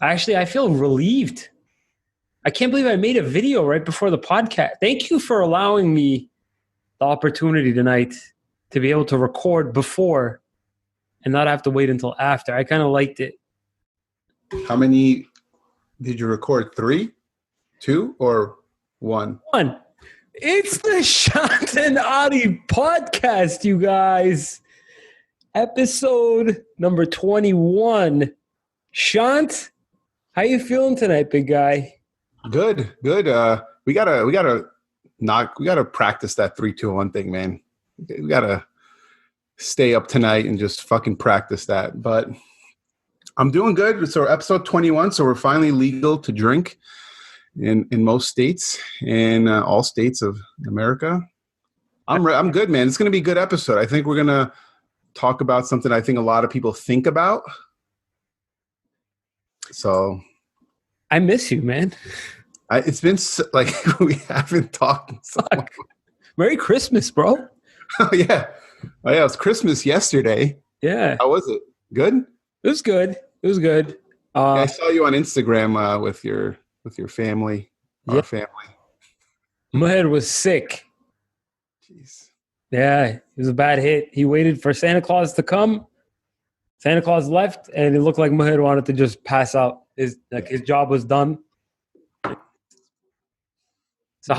Actually, I feel relieved. I can't believe I made a video right before the podcast. Thank you for allowing me the opportunity tonight to be able to record before and not have to wait until after. I kind of liked it. How many did you record? 3, 2, or 1? 1. It's the Shant and Ari podcast, you guys. Episode number 21. Shant, how you feeling tonight, big guy? Good. We gotta practice that 3, 2, 1 thing, man. We gotta stay up tonight and just fucking practice that. But I'm doing good. So episode 21. So we're finally legal to drink in most states, in all states of America. I'm good, man. It's gonna be a good episode. I think we're gonna talk about something I think a lot of people think about. So I miss you, man. It's been like we haven't talked. So Merry Christmas, bro. Oh yeah. It was Christmas yesterday. Yeah. How was it? Good? It was good. I saw you on Instagram with your family. Our family. Muhammad was sick. Jeez. Yeah, it was a bad hit. He waited for Santa Claus to come. Santa Claus left, and it looked like Muhammad wanted to just pass out. His job was done. So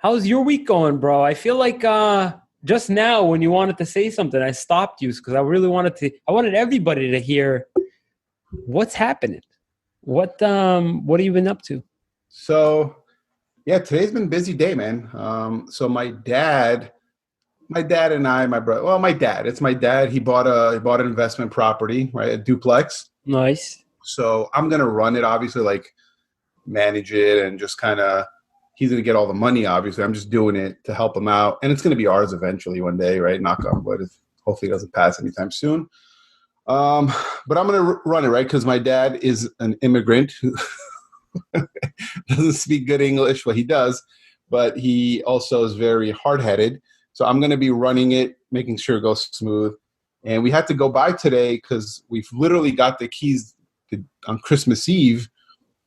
how's your week going, bro? I feel like just now when you wanted to say something, I stopped you because I really wanted everybody to hear what's happening. What have you been up to? So yeah, today's been a busy day, man. So my dad and I, my brother. Well, my dad. It's my dad. He bought an investment property, right? A duplex. Nice. So I'm gonna run it, obviously, like manage it, and just kind of. He's gonna get all the money. Obviously, I'm just doing it to help him out, and it's gonna be ours eventually one day, right? Knock on wood. Hopefully, it doesn't pass anytime soon. But I'm gonna run it, right? Because my dad is an immigrant who doesn't speak good English. Well, he does, but he also is very hard-headed. So I'm going to be running it, making sure it goes smooth. And we had to go by today because we've literally got the keys on Christmas Eve,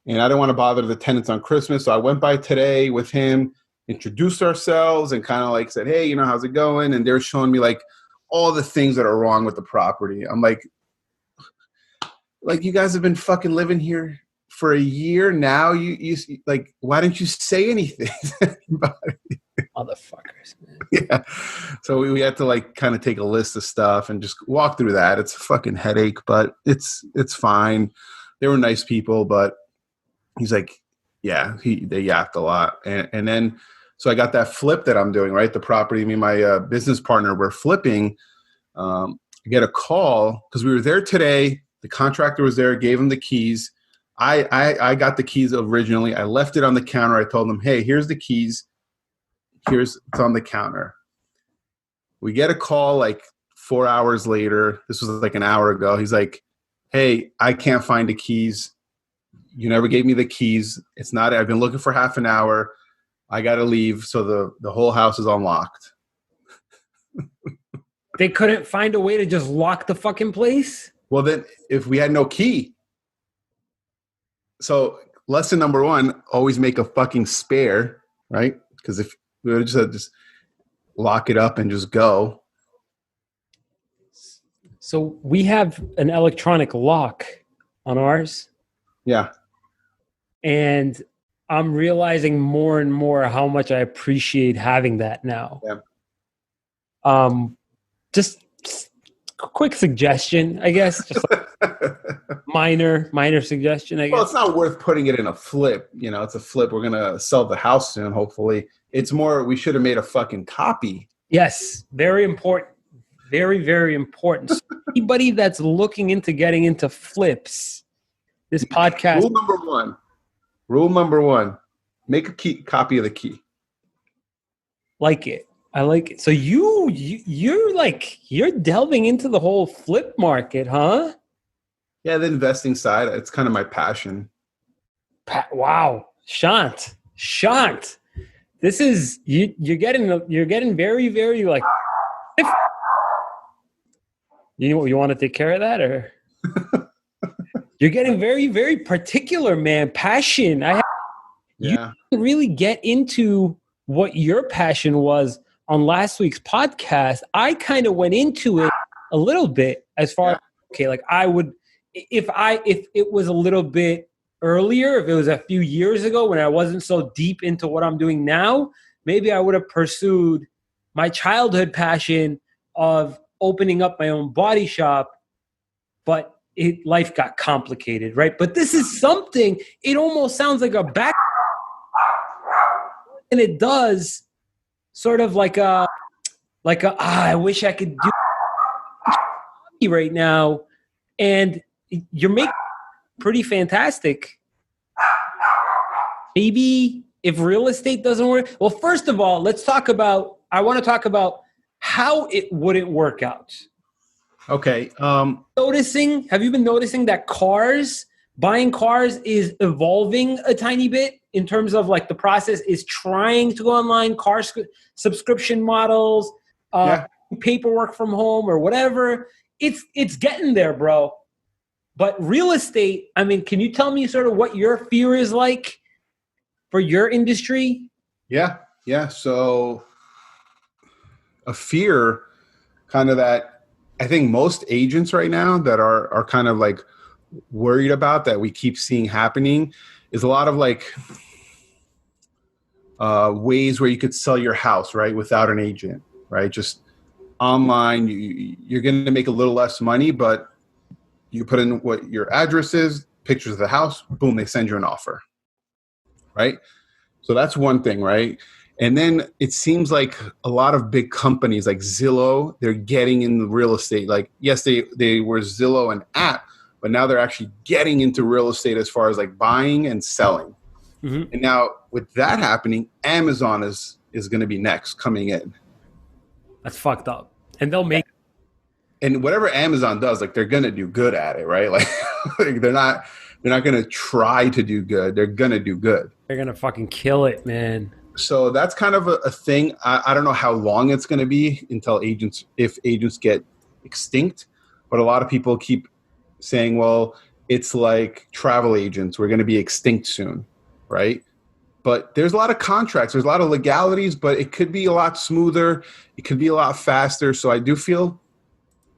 and I don't want to bother the tenants on Christmas. So I went by today with him, introduced ourselves, and kind of like said, hey, how's it going? And they're showing me like all the things that are wrong with the property. I'm like you guys have been fucking living here for a year now. You like, why didn't you say anything? Motherfuckers, man. Yeah. So we had to like kind of take a list of stuff and just walk through that. It's a fucking headache, but it's fine. They were nice people, but he's like, yeah, they yapped a lot. And then, so I got that flip that I'm doing, right? The property, me and my business partner, we're flipping. I get a call because we were there today. The contractor was there, gave him the keys. I got the keys originally. I left it on the counter. I told him, hey, here's the keys. It's on the counter. We get a call like 4 hours later. This was like an hour ago. He's like, hey, I can't find the keys. You never gave me the keys. I've been looking for half an hour. I got to leave. So the whole house is unlocked. They couldn't find a way to just lock the fucking place? Well, then if we had no key. So lesson number 1, always make a fucking spare, right? Because if we would just lock it up and just go. So we have an electronic lock on ours. Yeah. And I'm realizing more and more how much I appreciate having that now. Yeah. Just a quick suggestion, I guess. Just like minor suggestion, I guess. Well, it's not worth putting it in a flip. It's a flip. We're going to sell the house soon, hopefully. It's more, we should have made a fucking copy. Yes. Very important. Very, very important. So anybody that's looking into getting into flips, this podcast. Rule number one, make a copy of the key. Like it. I like it. So you're delving into the whole flip market, huh? Yeah, the investing side. It's kind of my passion. Wow. Shant. This is you're getting very, very like you want to take care of that or You're getting very, very particular, man. Passion. You Yeah. didn't really get into what your passion was on last week's podcast. I kind of went into it a little bit as far as, okay, like I would, if it was a little bit earlier, if it was a few years ago when I wasn't so deep into what I'm doing now, maybe I would have pursued my childhood passion of opening up my own body shop, but life got complicated, right? But this is something, it almost sounds like a back, and it does sort of like I wish I could do right now. And you're making pretty fantastic. Maybe if real estate doesn't work, well, first of all, I want to talk about how it wouldn't work out. Okay. Have you been noticing that buying cars is evolving a tiny bit in terms of like the process is trying to go online, subscription models, paperwork from home or whatever. It's getting there, bro. But real estate, I mean, can you tell me sort of what your fear is like for your industry? Yeah. So a fear kind of that I think most agents right now that are kind of like worried about that we keep seeing happening is a lot of like ways where you could sell your house, right, without an agent, right? Just online, you're going to make a little less money, but you put in what your address is, pictures of the house, boom, they send you an offer, right? So that's one thing, right? And then it seems like a lot of big companies like Zillow, they're getting in the real estate. Like, yes, they were Zillow an app, but now they're actually getting into real estate as far as like buying and selling. Mm-hmm. And now with that happening, Amazon is going to be next coming in. That's fucked up. And they'll make. And whatever Amazon does, like they're going to do good at it, right? Like they're not going to try to do good. They're going to do good. They're going to fucking kill it, man. So that's kind of a thing. I don't know how long it's going to be until if agents get extinct. But a lot of people keep saying, well, it's like travel agents. We're going to be extinct soon, right? But there's a lot of contracts. There's a lot of legalities, but it could be a lot smoother. It could be a lot faster. So I do feel,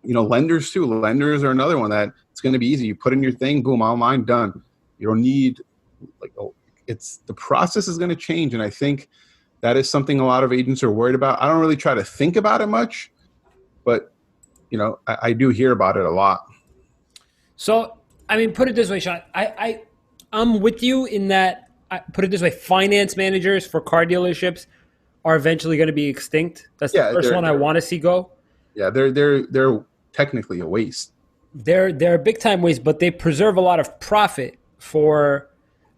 lenders too. Lenders are another one that it's going to be easy. You put in your thing, boom, online, done. You don't need the process is going to change. And I think that is something a lot of agents are worried about. I don't really try to think about it much, but I do hear about it a lot. So, I mean, put it this way, Shant, I'm with you in that, put it this way, finance managers for car dealerships are eventually going to be extinct. That's the first one I want to see go. Yeah, they're technically a waste. They're a big time waste, but they preserve a lot of profit for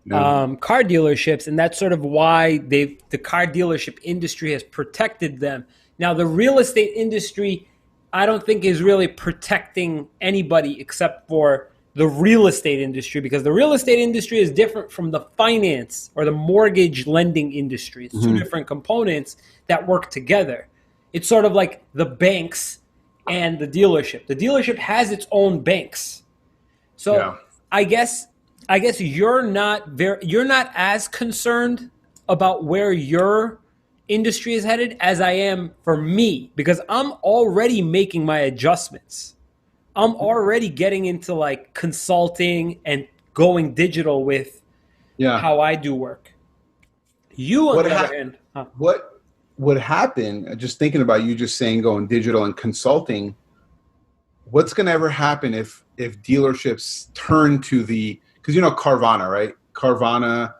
car dealerships, and that's sort of why the car dealership industry has protected them. Now, the real estate industry, I don't think is really protecting anybody except for the real estate industry, because the real estate industry is different from the finance or the mortgage lending industry. It's two different components that work together. It's sort of like the banks and the dealership. The dealership has its own banks. So I guess you're not as concerned about where your industry is headed as I am for me, because I'm already making my adjustments. I'm already getting into like consulting and going digital with how I do work. You, on the other hand, what would happen? Just thinking about you just saying going digital and consulting. What's going to ever happen if dealerships turn to because Carvana, right? Carvana,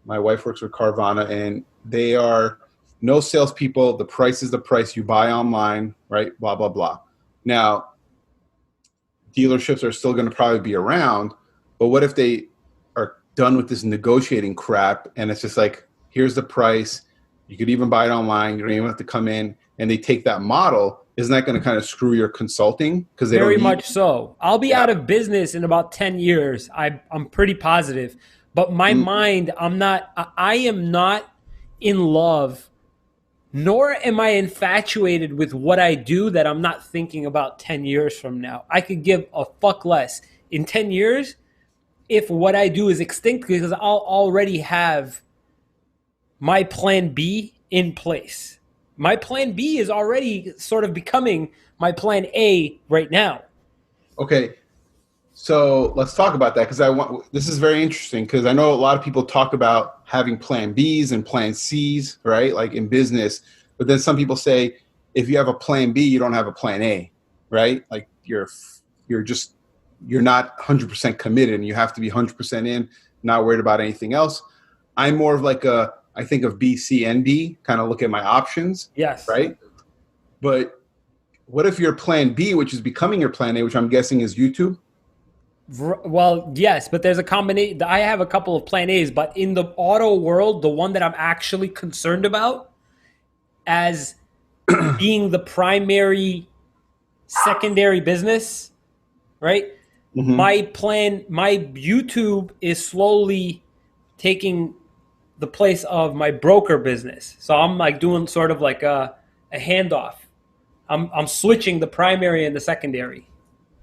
my wife works with Carvana, and they are no salespeople. The price is the price. You buy online, right? Blah, blah, blah. Now, dealerships are still going to probably be around, but what if they are done with this negotiating crap and it's just like, here's the price. You could even buy it online. You don't even have to come in, and they take that model. Isn't that going to kind of screw your consulting? Because very much so. I'll be out of business in about 10 years. I'm pretty positive. But my mind, I am not in love, nor am I infatuated with what I do that I'm not thinking about 10 years from now. I could give a fuck less. In 10 years, if what I do is extinct, because I'll already have my plan B in place. My plan B is already sort of becoming my plan A right now. Okay. So let's talk about that because this is very interesting because I know a lot of people talk about having plan Bs and plan Cs, right? Like in business, but then some people say if you have a plan B, you don't have a plan A, right? Like you're not 100% committed and you have to be 100% in, not worried about anything else. I'm more of like I think of B, C, and D, kind of look at my options, Yes. right? But what if your plan B, which is becoming your plan A, which I'm guessing is YouTube? Well, yes, but there's a combination. I have a couple of plan A's, but in the auto world, the one that I'm actually concerned about as being the primary, secondary business, right? Mm-hmm. My YouTube is slowly taking the place of my broker business. So I'm like doing sort of like a handoff. I'm switching the primary and the secondary.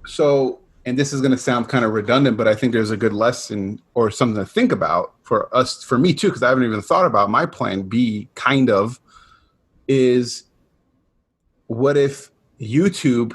So, and this is going to sound kind of redundant, but I think there's a good lesson or something to think about for me too, because I haven't even thought about my plan B kind of is what if YouTube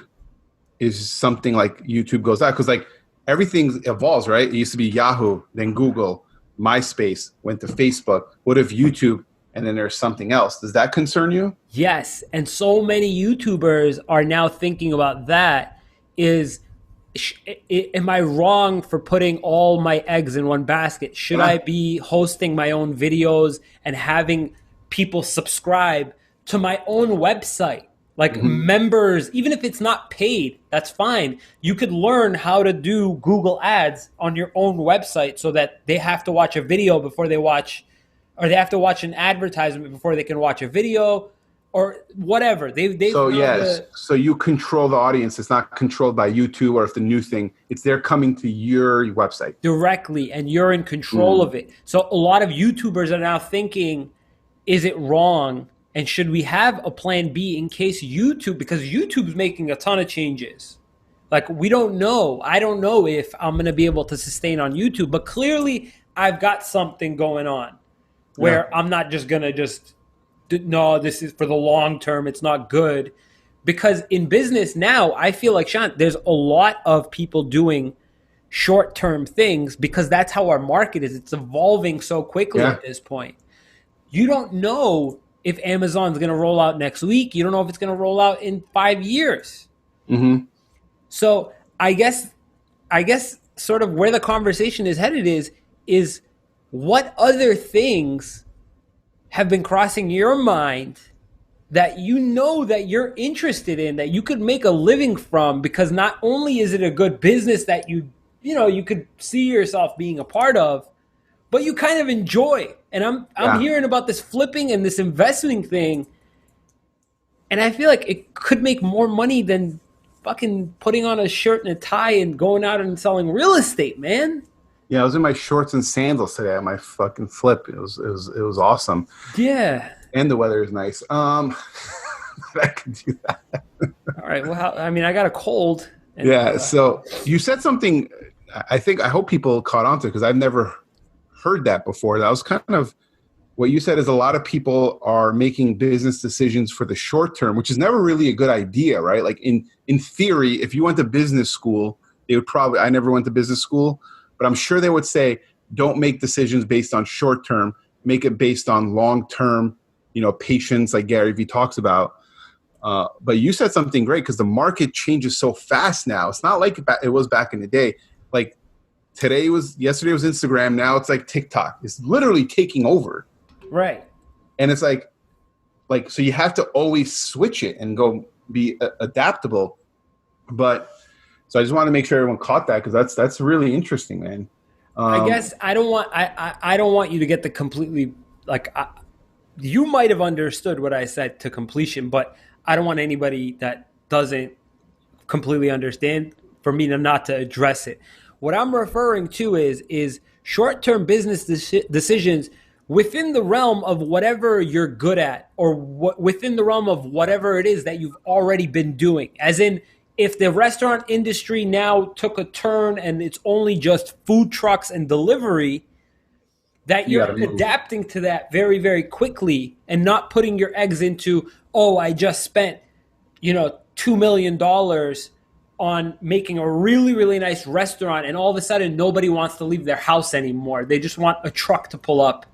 is something like YouTube goes out? Because like everything evolves, right? It used to be Yahoo, then Google, MySpace, went to Facebook. What if YouTube and then there's something else? Does that concern you? Yes, and so many YouTubers are now thinking about that. Am I wrong for putting all my eggs in one basket? Should I be hosting my own videos and having people subscribe to my own website? Like members, even if it's not paid, that's fine. You could learn how to do Google Ads on your own website so that they have to watch a video before they watch, or they have to watch an advertisement before they can watch a video, or whatever. So you control the audience. It's not controlled by YouTube or if the new thing. It's they're coming to your website directly, and you're in control of it. So a lot of YouTubers are now thinking, is it wrong? And should we have a plan B in case YouTube, because YouTube's making a ton of changes. Like we don't know. I don't know if I'm going to be able to sustain on YouTube, but clearly I've got something going on where I'm not just going to no, this is for the long term. It's not good. Because in business now, I feel like, Shant, there's a lot of people doing short-term things because that's how our market is. It's evolving so quickly at this point. You don't know if Amazon's going to roll out next week. You don't know if it's going to roll out in 5 years. Mm-hmm. So I guess sort of where the conversation is headed is what other things have been crossing your mind that you know that you're interested in, that you could make a living from, because not only is it a good business that you could see yourself being a part of, but you kind of enjoy. And I'm hearing about this flipping and this investing thing, and I feel like it could make more money than fucking putting on a shirt and a tie and going out and selling real estate, man. Yeah, I was in my shorts and sandals today at my fucking flip. It was awesome. Yeah. And the weather is nice. I could do that. All right. Well, I got a cold. So you said something. I hope people caught on to, because I've never heard that before. That was kind of what you said. Is a lot of people are making business decisions for the short term, which is never really a good idea, right? Like in theory, if you went to business school, they would probably. I never went to business school. But I'm sure they would say, don't make decisions based on short term. Make it based on long term, patience, like Gary Vee talks about. But you said something great, because the market changes so fast now. It's not like it was back in the day. Like yesterday was Instagram. Now it's like TikTok. It's literally taking over. Right. And it's like so you have to always switch it and go be adaptable. So I just want to make sure everyone caught that, because that's really interesting, man. I guess I don't want you to get the completely, like, you might have understood what I said to completion, but I don't want anybody that doesn't completely understand for me not to address it. What I'm referring to is short-term business decisions within the realm of whatever you're good at, or within the realm of whatever it is that you've already been doing. As in, if the restaurant industry now took a turn and it's only just food trucks and delivery, that You you're gotta move. adapting to that very, very quickly and not putting your eggs into, oh, I just spent, $2 million on making a really, really nice restaurant, and all of a sudden nobody wants to leave their house anymore. They just want a truck to pull up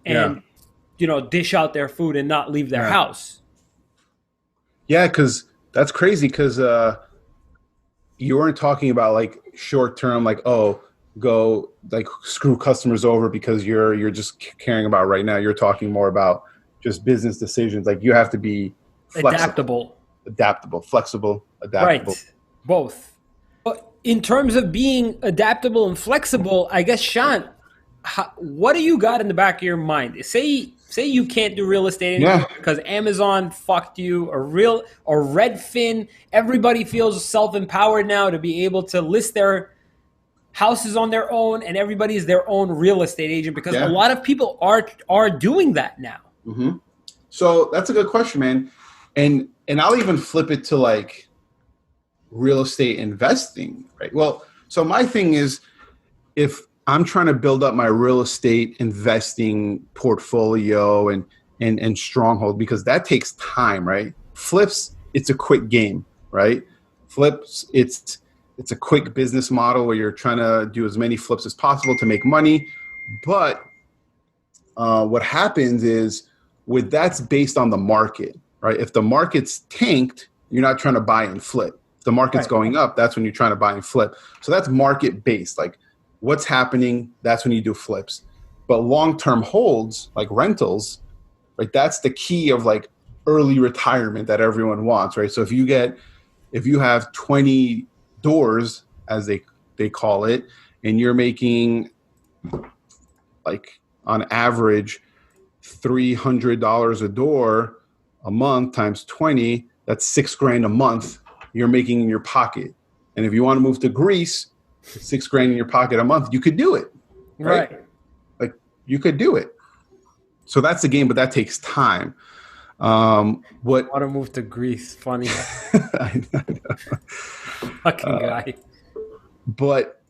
and, dish out their food and not leave their house. Yeah, because that's crazy. Because you weren't talking about like short term, like, oh, go like screw customers over because you're just caring about right now. You're talking more about just business decisions. Like you have to be flexible. Adaptable. Right. Both. But in terms of being adaptable and flexible, I guess, Shant, what do you got in the back of your mind? Say you can't do real estate anymore because Amazon fucked you, or Redfin. Everybody feels self-empowered now to be able to list their houses on their own, and everybody's their own real estate agent because a lot of people are doing that now. Mm-hmm. So that's a good question, man. And I'll even flip it to like real estate investing, right? Well, so my thing is, if I'm trying to build up my real estate investing portfolio and stronghold, because that takes time, right? Flips, it's a quick game, right? Flips, it's a quick business model where you're trying to do as many flips as possible to make money. But what happens is with that's based on the market, right? If the market's tanked, you're not trying to buy and flip. If the market's going up, that's when you're trying to buy and flip. So that's market based. Like what's happening, that's when you do flips. But long-term holds, like rentals, right? That's the key of like early retirement that everyone wants, right? So if you have 20 doors, as they call it, and you're making like on average $300 a door a month times 20, that's $6,000 a month you're making in your pocket. And if you want to move to Greece, $6,000 in your pocket a month, you could do it. Right? Like you could do it. So that's the game, but that takes time. I want to move to Greece. Funny. I know. Fucking guy. But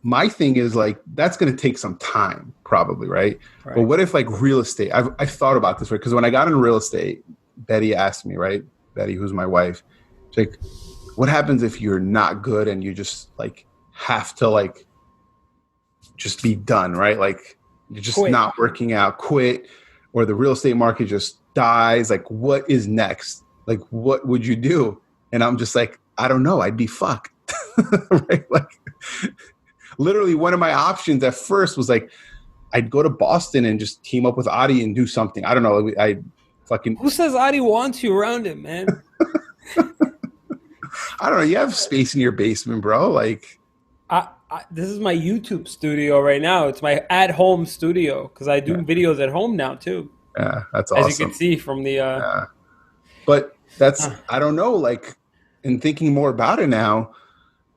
my thing is like, that's going to take some time probably. Right. But what if like real estate, I've thought about this, right? Because when I got into real estate, Betty asked me, right? Betty, who's my wife, she's like, what happens if you're not good and you just like have to like just be done, right? Like you're just not working out, quit, or the real estate market just dies. Like what is next? Like what would you do? And I'm just like, I don't know. I'd be fucked. Right? Like literally one of my options at first was like, I'd go to Boston and just team up with Ari and do something. I don't know. Who says Ari wants you around him, man? I don't know. You have space in your basement, bro. Like, this is my YouTube studio right now. It's my at-home studio because I do videos at home now too. Yeah, that's awesome. As you can see from the. But that's I don't know. Like, in thinking more about it now,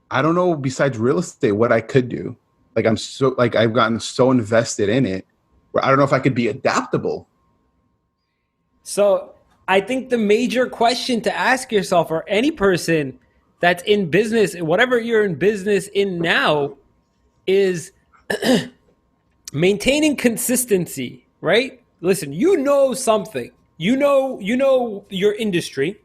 I don't know. Besides real estate, what I could do. Like I've gotten so invested in it, where I don't know if I could be adaptable. So I think the major question to ask yourself, or any person that's in business, whatever you're in business in now, is maintaining consistency, right? Listen, you know something. You know your industry.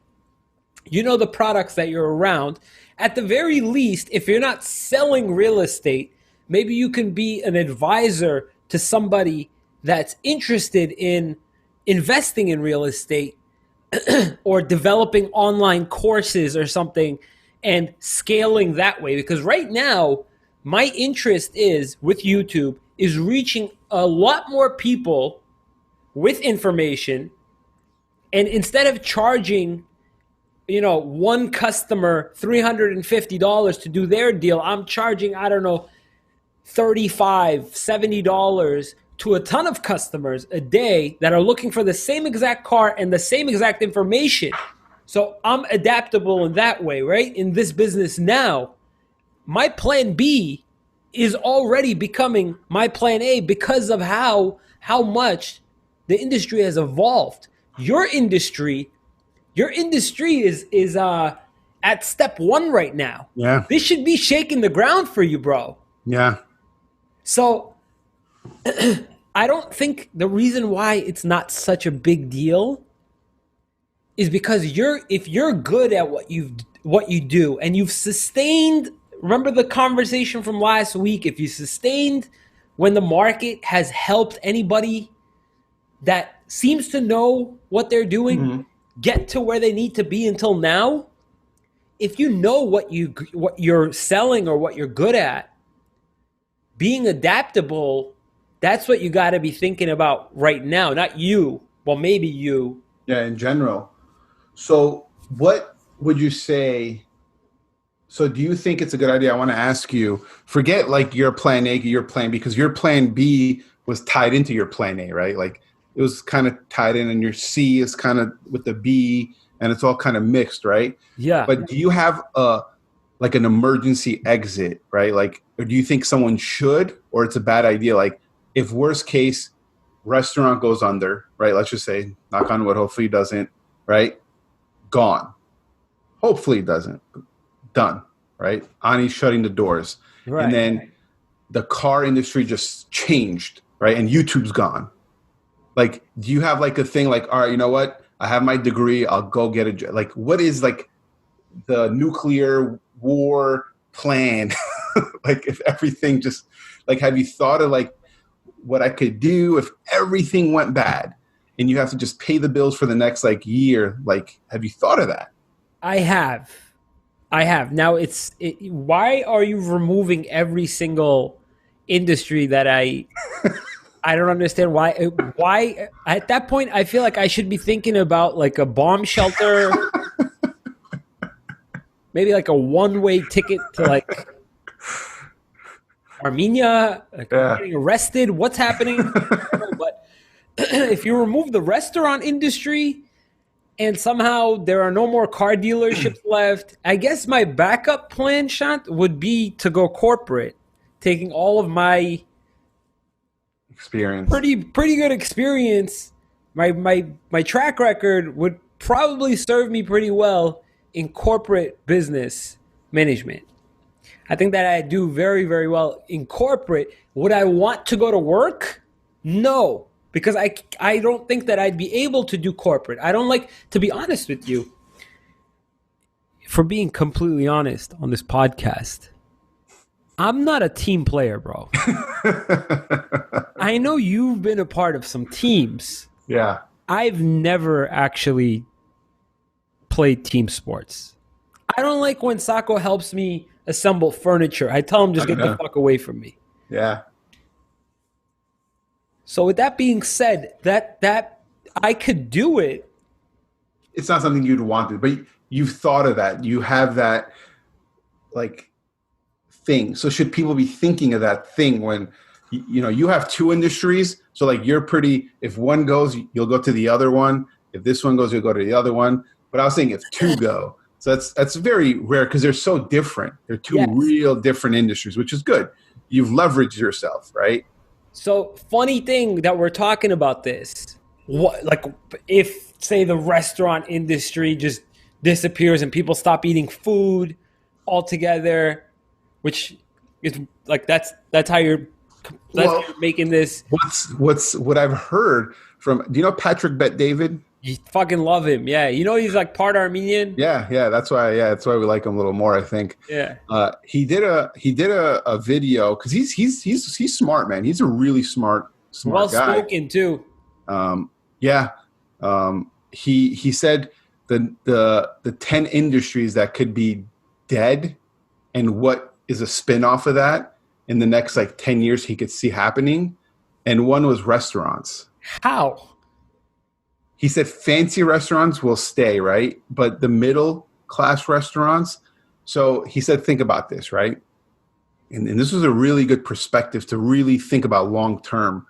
You know the products that you're around. At the very least, if you're not selling real estate, maybe you can be an advisor to somebody that's interested in investing in real estate or developing online courses or something and scaling that way. Because right now, my interest is with YouTube is reaching a lot more people with information. And instead of charging, one customer $350 to do their deal, I'm charging, I don't know, $35, $70 to a ton of customers a day that are looking for the same exact car and the same exact information. So I'm adaptable in that way, right? In this business now, my plan B is already becoming my plan A because of how much the industry has evolved. Your industry is at step one right now. Yeah. This should be shaking the ground for you, bro. Yeah. So I don't think the reason why it's not such a big deal is because if you're good at what you do and you've sustained, remember the conversation from last week, if you sustained when the market has helped anybody that seems to know what they're doing get to where they need to be until now, if you know what you're selling or what you're good at, being adaptable, that's what you got to be thinking about right now, not you. Well, maybe you. Yeah, in general. So what would you say? So do you think it's a good idea? I want to ask you, forget like your plan A, your plan B, because your plan B was tied into your plan A, right? Like it was kind of tied in, and your C is kind of with the B, and it's all kind of mixed, right? Yeah. But do you have like an emergency exit, right? Like, or do you think someone should, or it's a bad idea? Like if worst case restaurant goes under, right? Let's just say, knock on wood, hopefully it doesn't, right? Gone. Hopefully it doesn't. Done, right? Ani's shutting the doors. Right. And then the car industry just changed, right? And YouTube's gone. Like, do you have like a thing like, all right, you know what? I have my degree. I'll go get a job. Like, what is like the nuclear war plan? Like, if everything just, like, have you thought of like what I could do if everything went bad and you have to just pay the bills for the next like year? Like, have you thought of that? I have. Now why are you removing every single industry that I don't understand why at that point I feel like I should be thinking about like a bomb shelter, maybe like a one-way ticket to like Armenia, like getting arrested. What's happening? But if you remove the restaurant industry and somehow there are no more car dealerships left, I guess my backup plan, Shant, would be to go corporate, taking all of my experience, pretty good experience. My track record would probably serve me pretty well in corporate business management. I think that I do very, very well in corporate. Would I want to go to work? No, because I don't think that I'd be able to do corporate. I don't like, to be honest with you, for being completely honest on this podcast, I'm not a team player, bro. I know you've been a part of some teams. Yeah. I've never actually played team sports. I don't like when Sacco helps me assemble furniture. I tell him just get the fuck away from me. Yeah. So with that being said, that I could do it. It's not something you'd want to, but you've thought of that. You have that like thing. So should people be thinking of that thing when you know you have two industries? So like you're pretty, if one goes, you'll go to the other one. If this one goes, you'll go to the other one. But I was saying if two go. So that's very rare because they're so different. They're two real different industries, which is good. You've leveraged yourself, right? So funny thing that we're talking about this. What, like if say the restaurant industry just disappears and people stop eating food altogether, which is like that's how you're making this. What I've heard from, do you know Patrick Bet David? You fucking love him. Yeah. You know, he's like part Armenian. Yeah. That's why we like him a little more, I think. Yeah. He did a video because he's smart, man. He's a really smart guy. Well spoken too. He said the 10 industries that could be dead and what is a spin-off of that in the next like 10 years he could see happening. And one was restaurants. How? He said fancy restaurants will stay, right? But the middle class restaurants. So he said, think about this, right? And this was a really good perspective to really think about long term.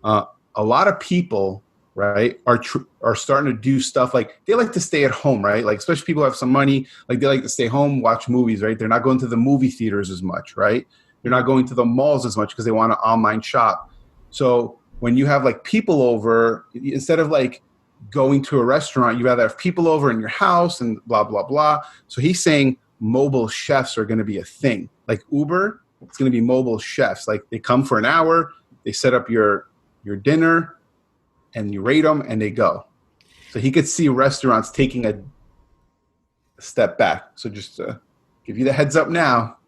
A lot of people, right, are starting to do stuff like they like to stay at home, right? Like especially people who have some money, like they like to stay home, watch movies, right? They're not going to the movie theaters as much, right? They're not going to the malls as much because they want to online shop. So when you have like people over, instead of like going to a restaurant, you rather have people over in your house and blah, blah, blah. So he's saying mobile chefs are going to be a thing. Like Uber, it's going to be mobile chefs. Like they come for an hour, they set up your dinner, and you rate them, and they go. So he could see restaurants taking a step back. So just to give you the heads up now.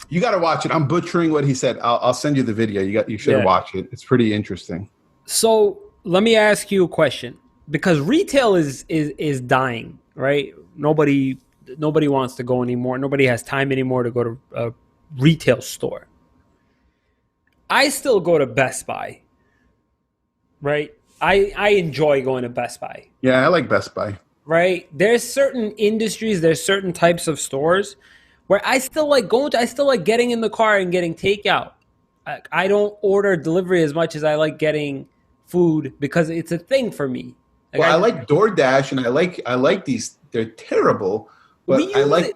You got to watch it. I'm butchering what he said. I'll send you the video. You should watch it. It's pretty interesting. So let me ask you a question, because retail is dying, right? Nobody wants to go anymore. Nobody has time anymore to go to a retail store. I still go to Best Buy, right? I enjoy going to Best Buy. Yeah, I like Best Buy. Right? There's certain industries, there's certain types of stores where I still like getting in the car and getting takeout. I don't order delivery as much as I like getting food because it's a thing for me. Like, I like DoorDash, and I like these. They're terrible, but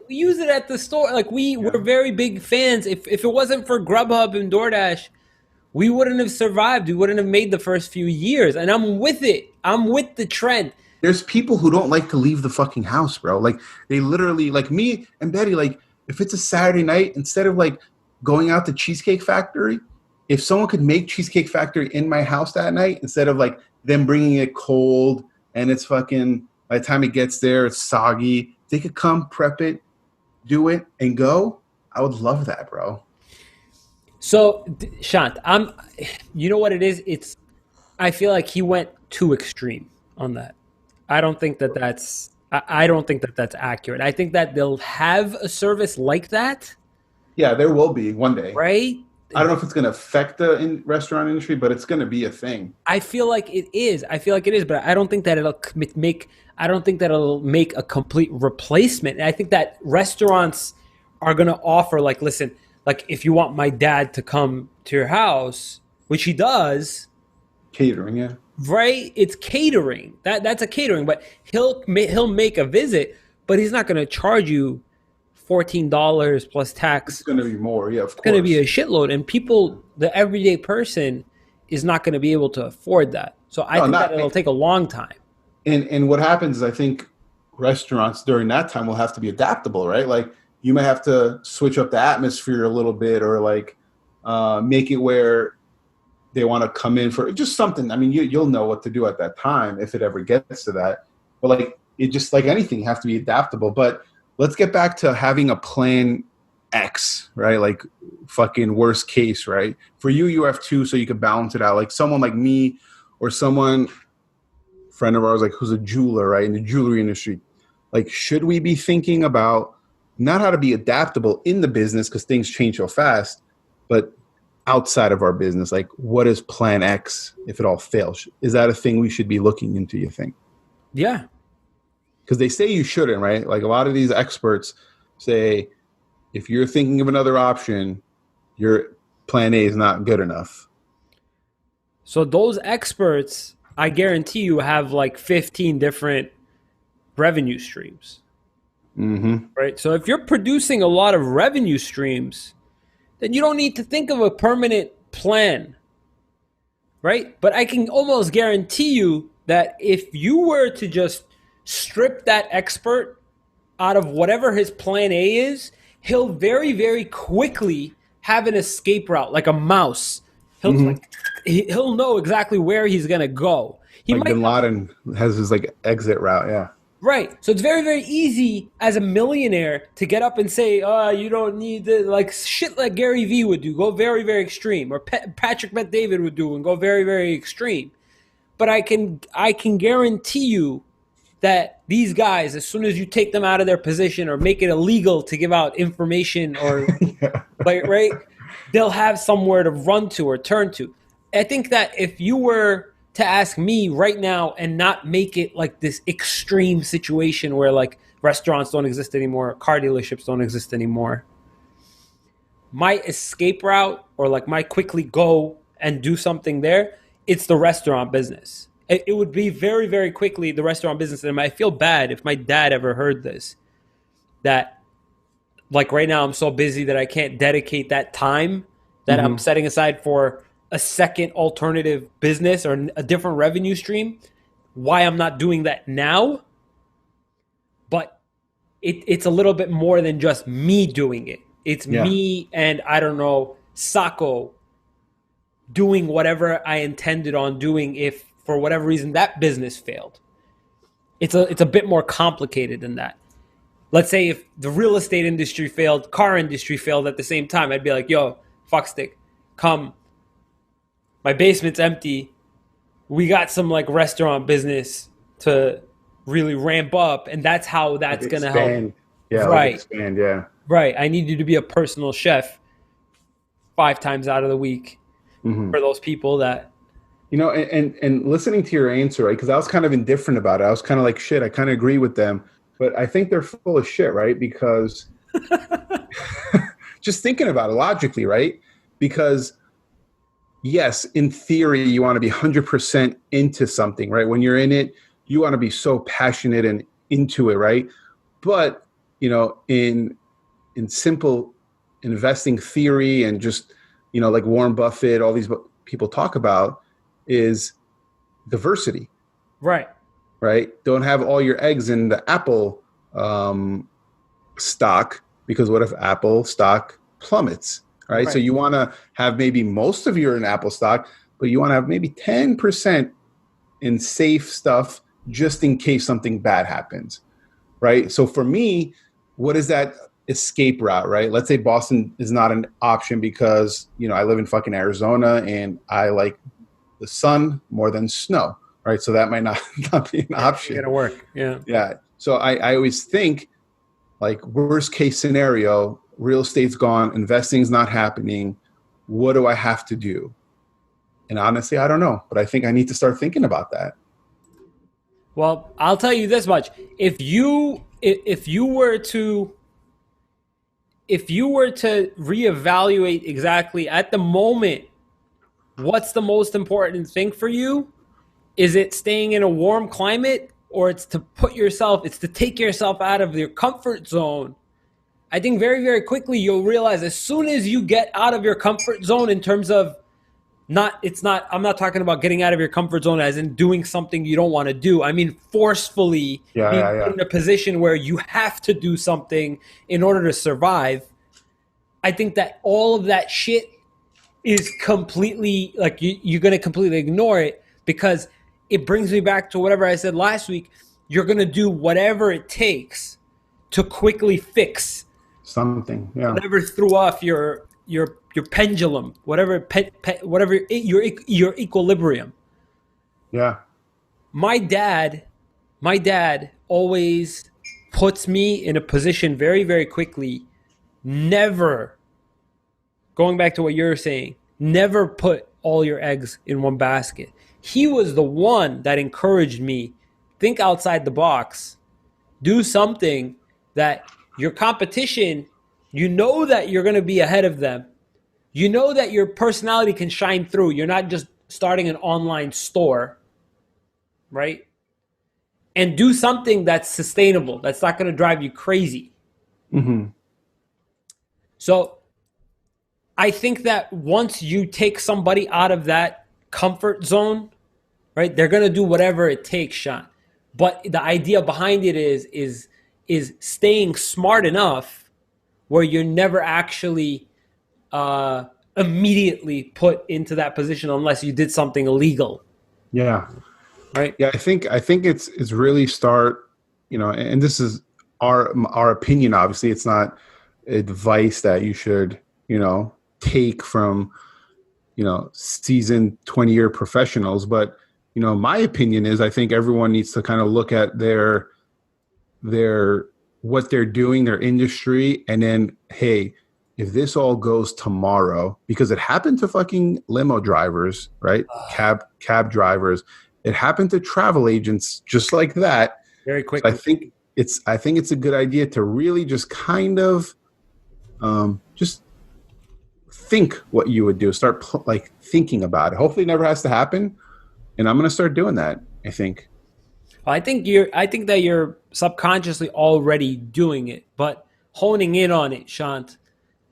we use it at the store. Like we're very big fans. If it wasn't for Grubhub and DoorDash, we wouldn't have survived. We wouldn't have made the first few years. And I'm with it. I'm with the trend. There's people who don't like to leave the fucking house, bro. Like they literally, like me and Betty, like if it's a Saturday night, instead of like going out to Cheesecake Factory, if someone could make Cheesecake Factory in my house that night, instead of like them bringing it cold and it's fucking, by the time it gets there, it's soggy, they could come, prep it, do it, and go. I would love that, bro. So, Shant, you know what it is? I feel like he went too extreme on that. I don't think that's accurate. I think that they'll have a service like that. Yeah, there will be one day. Right? I don't know if it's going to affect the restaurant industry, but it's going to be a thing. I feel like it is, but I don't think that it'll make a complete replacement. And I think that restaurants are going to offer, like, listen, like if you want my dad to come to your house, which he does. Catering, yeah. Right? It's catering. That's a catering, but he'll make a visit, but he's not going to charge you $14 plus tax. It's going to be more, yeah, of course. It's going to be a shitload, and the everyday person is not going to be able to afford that. So I think that it'll take a long time. And what happens is I think restaurants during that time will have to be adaptable, right? Like you might have to switch up the atmosphere a little bit, or like make it where they want to come in for just something. I mean, you'll know what to do at that time if it ever gets to that. But like it just like anything, you have to be adaptable. But let's get back to having a plan X, right? Like fucking worst case, right? For you have two, so you could balance it out. Like someone like me or someone, friend of ours, like who's a jeweler, right? In the jewelry industry. Like, should we be thinking about not how to be adaptable in the business because things change so fast, but outside of our business, like what is plan X if it all fails? Is that a thing we should be looking into, you think? Yeah. Because they say you shouldn't, right? Like a lot of these experts say, if you're thinking of another option, your plan A is not good enough. So those experts, I guarantee you, have like 15 different revenue streams. Mm-hmm. Right? So if you're producing a lot of revenue streams, then you don't need to think of a permanent plan, right? But I can almost guarantee you that if you were to just strip that expert out of whatever his plan A is, he'll very, very quickly have an escape route, like a mouse. He'll know exactly where he's going to go. Like Bin Laden has his like exit route, yeah. Right. So it's very, very easy as a millionaire to get up and say, you don't need the, like shit like Gary Vee would do, go very, very extreme, or Patrick Bet-David would do and go very, very extreme. But I can guarantee you that these guys, as soon as you take them out of their position or make it illegal to give out information or like, right, they'll have somewhere to run to or turn to. I think that if you were to ask me right now and not make it like this extreme situation where like restaurants don't exist anymore, car dealerships don't exist anymore, my escape route or like my quickly go and do something there, it's the restaurant business. It would be very, very quickly the restaurant business. And I feel bad if my dad ever heard this, that like right now I'm so busy that I can't dedicate that time that I'm setting aside for a second alternative business or a different revenue stream, why I'm not doing that now. But it's a little bit more than just me doing it. It's Yeah. me and, I don't know, Sako doing whatever I intended on doing if for whatever reason that business failed. It's a bit more complicated than that. Let's say if the real estate industry failed, car industry failed at the same time, I'd be like, yo, fuckstick, come. My basement's empty. We got some like restaurant business to really ramp up, and that's how that's Like going to help. Yeah, Right. like expand, yeah. Right. I need you to be a personal chef 5 times out of the week for those people that. And listening to your answer, right? Because I was kind of indifferent about it. I was kind of like, shit, I kind of agree with them. But I think they're full of shit, right? Because just thinking about it logically, right? Because yes, in theory, you want to be 100% into something, right? When you're in it, you want to be so passionate and into it, right? But, in simple investing theory and just, like Warren Buffett, all these people talk about is diversity. Right. Right? Don't have all your eggs in the Apple stock, because what if Apple stock plummets? Right? So you want to have maybe most of your in Apple stock, but you want to have maybe 10% in safe stuff just in case something bad happens. Right? So for me, what is that escape route, right? Let's say Boston is not an option because, I live in fucking Arizona and I like the sun more than snow, right? So that might not be an option. It's gonna work. Yeah. Yeah. So I always think like worst case scenario, real estate's gone, investing's not happening. What do I have to do? And honestly, I don't know, but I think I need to start thinking about that. Well, I'll tell you this much: if you were to reevaluate exactly at the moment, what's the most important thing for you? Is it staying in a warm climate, or it's to take yourself out of your comfort zone? I think very, very quickly you'll realize as soon as you get out of your comfort zone in terms of I'm not talking about getting out of your comfort zone as in doing something you don't want to do. I mean, forcefully being put in a position where you have to do something in order to survive. I think that all of that shit is completely like you're going to completely ignore it, because it brings me back to whatever I said last week. You're going to do whatever it takes to quickly fix something. Yeah. Whatever threw off your pendulum, whatever your equilibrium. Yeah. My dad always puts me in a position very, very quickly. Never, going back to what you're saying, never put all your eggs in one basket. He was the one that encouraged me, think outside the box, do something that your competition, that you're going to be ahead of them. That your personality can shine through. You're not just starting an online store, right? And do something that's sustainable, that's not going to drive you crazy. Mm-hmm. So I think that once you take somebody out of that comfort zone, right, they're going to do whatever it takes, Shant. But the idea behind it is staying smart enough where you're never actually immediately put into that position unless you did something illegal. Yeah. Right. Yeah. I think it's really start, and this is our opinion. Obviously it's not advice that you should, take from, seasoned 20-year professionals. But, my opinion is I think everyone needs to kind of look at their what they're doing, their industry, and then, hey, if this all goes tomorrow, because it happened to fucking limo drivers, right? Cab drivers. It happened to travel agents just like that. Very quickly. So I think it's a good idea to really just kind of just think what you would do. Start thinking about it. Hopefully it never has to happen. And I'm going to start doing that, I think. I think that you're subconsciously already doing it, but honing in on it, Shant,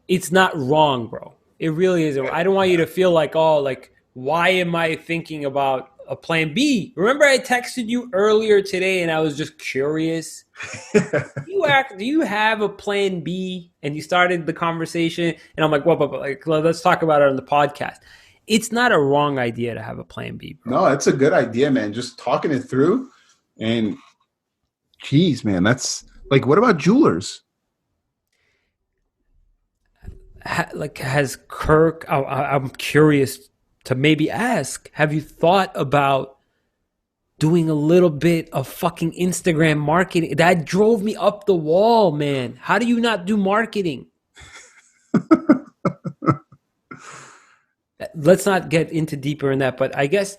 it's not wrong, bro. It really is. I don't want you to feel like, oh, like, why am I thinking about a plan B? Remember I texted you earlier today and I was just curious. Do you have a plan B? And you started the conversation and I'm like, well, but like, let's talk about it on the podcast. It's not a wrong idea to have a plan B, bro. No, that's a good idea, man. Just talking it through. And geez, man, that's like, what about jewelers? Has Kirk, I'm curious to maybe ask, have you thought about doing a little bit of fucking Instagram marketing? That drove me up the wall, man. How do you not do marketing? Let's not get into deeper in that, but I guess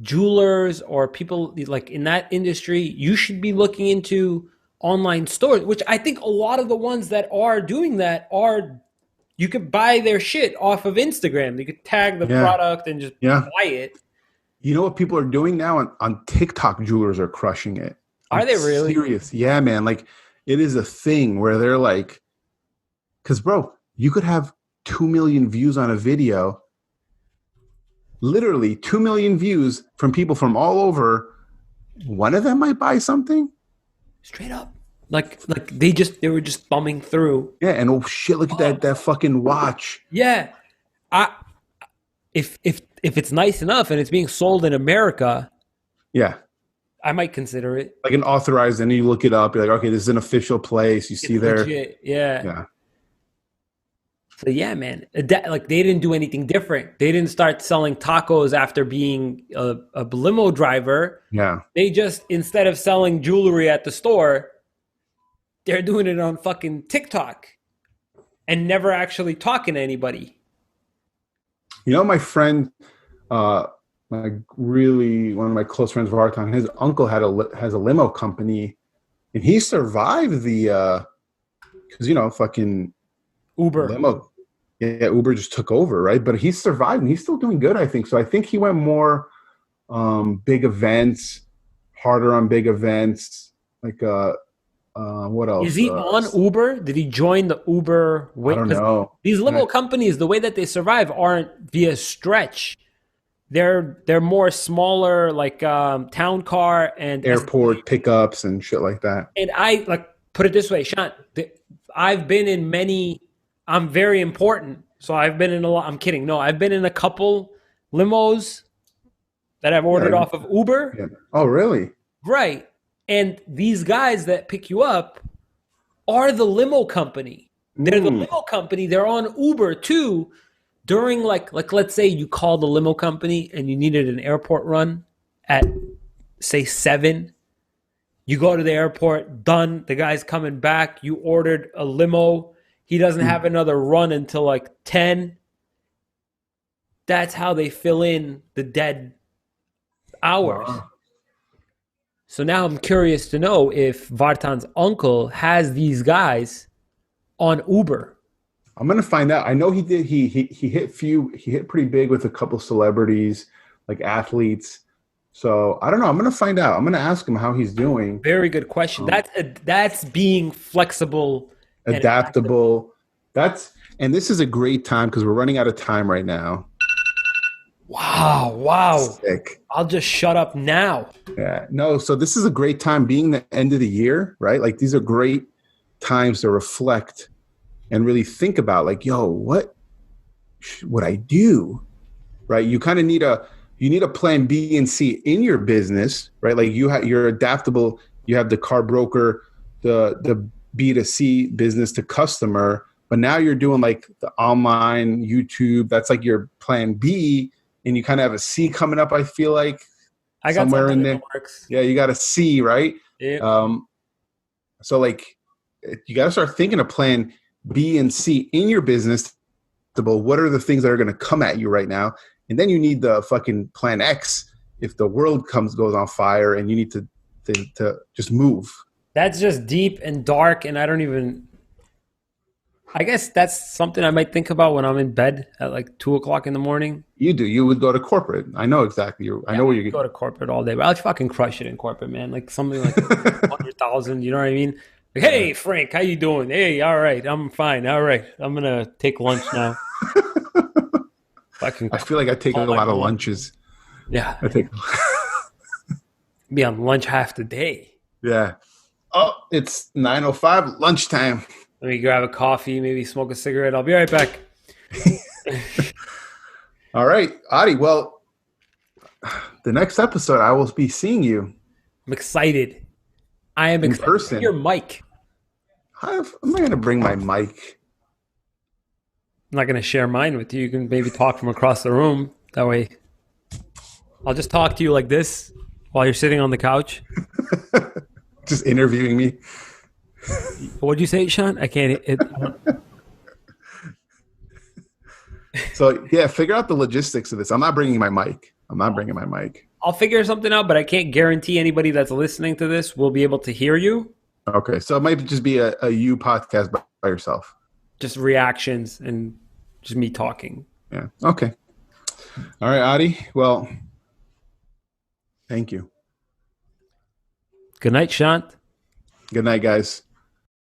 jewelers or people like in that industry, you should be looking into online stores, which I think a lot of the ones that are doing that are, you could buy their shit off of Instagram. You could tag the product and just buy it. You know what people are doing now on TikTok? Jewelers are crushing it. Are they really? Serious? Yeah, man. Like it is a thing where they're like, because bro, you could have 2 million views on a video. Literally 2 million views from people from all over. One of them might buy something. Straight up. Like they were just thumbing through. Yeah, and oh shit, look at that fucking watch. Yeah. If it's nice enough and it's being sold in America, yeah, I might consider it. Like an authorized, and you look it up, you're like, okay, this is an official place. You see there. Legit. Yeah. So yeah, man, like they didn't do anything different. They didn't start selling tacos after being a limo driver. Yeah. They just, instead of selling jewelry at the store, they're doing it on fucking TikTok and never actually talking to anybody. You know, my friend, one of my close friends, Vartan, his uncle has a limo company, and he survived the, because fucking Uber. Limo. Yeah, Uber just took over, right? But he survived, and he's still doing good, I think. So I think he went more big events, harder on big events. Like, what else? Is he on Uber? Did he join the Uber? I don't know. These limo companies, the way that they survive aren't via stretch. They're more smaller, like town car and airport pickups and shit like that. And I put it this way, Shant. I've been in many. I'm very important, so I've been in a lot. I'm kidding. No, I've been in a couple limos that I've ordered off of Uber. Yeah. Oh, really? Right. And these guys that pick you up are the limo company. They're the limo company. They're on Uber too. During like let's say you call the limo company and you needed an airport run at say 7. You go to the airport, done. The guy's coming back. You ordered a limo. He doesn't have another run until like 10. That's how they fill in the dead hours. Wow. So now I'm curious to know if Vartan's uncle has these guys on Uber. I'm gonna find out. I know he did. He hit pretty big with a couple celebrities, like athletes. So I don't know. I'm gonna find out. I'm gonna ask him how he's doing. Very good question. That's being flexible, adaptable. And this is a great time because we're running out of time right now. Wow. Sick. I'll just shut up now. Yeah. No, so this is a great time being the end of the year, right? Like these are great times to reflect and really think about like, yo, what would I do? Right? You kind of need a plan B and C in your business, right? Like you're adaptable. You have the car broker, the B2C business to customer, but now you're doing like the online YouTube. That's like your plan B. And you kind of have a C coming up, I feel like. I got somewhere in there. Yeah, you got a C, right? Yeah. So like you got to start thinking of plan B and C in your business. What are the things that are going to come at you right now? And then you need the fucking plan X if the world goes on fire and you need to just move. That's just deep and dark, and I guess that's something I might think about when I'm in bed at like 2:00 in the morning. You do. You would go to corporate. I know exactly. I know where you go to corporate all day, but I'll fucking crush it in corporate, man. Like something like 100,000. You know what I mean? Like, hey, Frank, how you doing? Hey, all right, I'm fine. All right, I'm gonna take lunch now. I feel like I take a lot of lunches. Yeah. I take. Be on lunch half the day. Yeah. Oh, it's 9:05 lunchtime. Let me grab a coffee, maybe smoke a cigarette. I'll be right back. All right, Adi. Well, the next episode, I will be seeing you. I'm excited. I am in excited. person. Your mic. I'm not going to bring my mic. I'm not going to share mine with you. You can maybe talk from across the room. That way, I'll just talk to you like this while you're sitting on the couch. Just interviewing me. What'd you say, Sean? I can't. So, yeah, figure out the logistics of this. I'm not bringing my mic. I'll figure something out, but I can't guarantee anybody that's listening to this will be able to hear you. Okay, so it might just be a you podcast by yourself. Just reactions and just me talking. Yeah. Okay. All right, Adi. Well, thank you. Good night, Shant. Good night, guys.